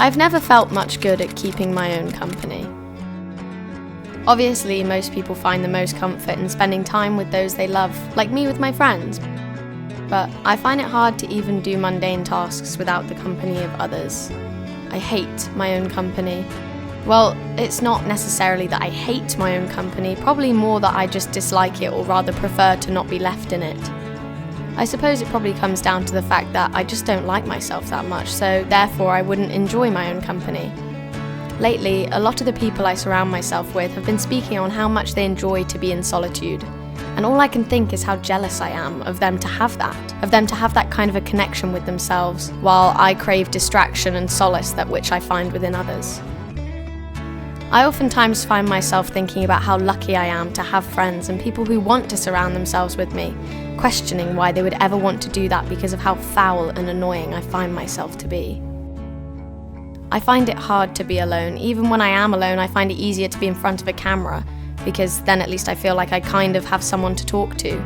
I've never felt much good at keeping my own company. Obviously, most people find the most comfort in spending time with those they love, like me with my friends. But I find it hard to even do mundane tasks without the company of others. I hate my own company. Well, it's not necessarily that I hate my own company, probably more that I just dislike it, or rather prefer to not be left in it. I suppose it probably comes down to the fact that I just don't like myself that much, so therefore I wouldn't enjoy my own company. Lately, a lot of the people I surround myself with have been speaking on how much they enjoy to be in solitude. And all I can think is how jealous I am of them to have that kind of a connection with themselves, while I crave distraction and solace that which I find within others. I oftentimes find myself thinking about how lucky I am to have friends and people who want to surround themselves with me, questioning why they would ever want to do that because of how foul and annoying I find myself to be. I find it hard to be alone. Even when I am alone, I find it easier to be in front of a camera, because then at least I feel like I kind of have someone to talk to.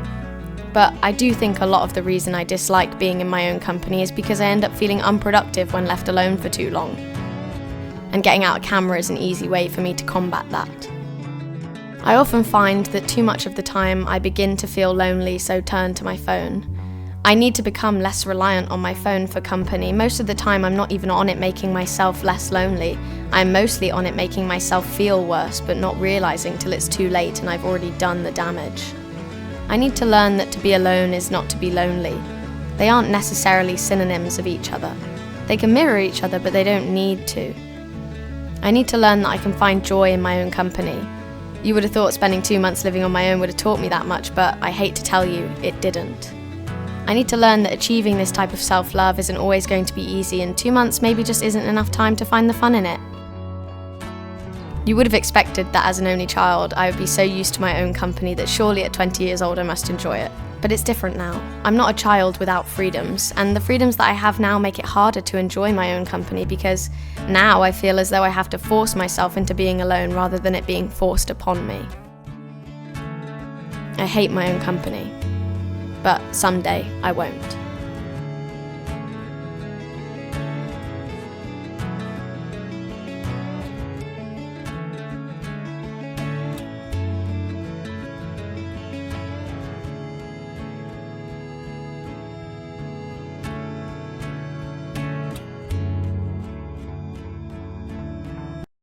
But I do think a lot of the reason I dislike being in my own company is because I end up feeling unproductive when left alone for too long. And getting out a camera is an easy way for me to combat that. I often find that too much of the time I begin to feel lonely, so turn to my phone. I need to become less reliant on my phone for company. Most of the time I'm not even on it making myself less lonely. I'm mostly on it making myself feel worse, but not realizing till it's too late and I've already done the damage. I need to learn that to be alone is not to be lonely. They aren't necessarily synonyms of each other. They can mirror each other, but they don't need to. I need to learn that I can find joy in my own company. You would have thought spending 2 months living on my own would have taught me that much, but I hate to tell you, it didn't. I need to learn that achieving this type of self-love isn't always going to be easy, and 2 months maybe just isn't enough time to find the fun in it. You would have expected that as an only child, I would be so used to my own company that surely at 20 years old I must enjoy it. But it's different now. I'm not a child without freedoms, and the freedoms that I have now make it harder to enjoy my own company, because now I feel as though I have to force myself into being alone rather than it being forced upon me. I hate my own company, but someday I won't.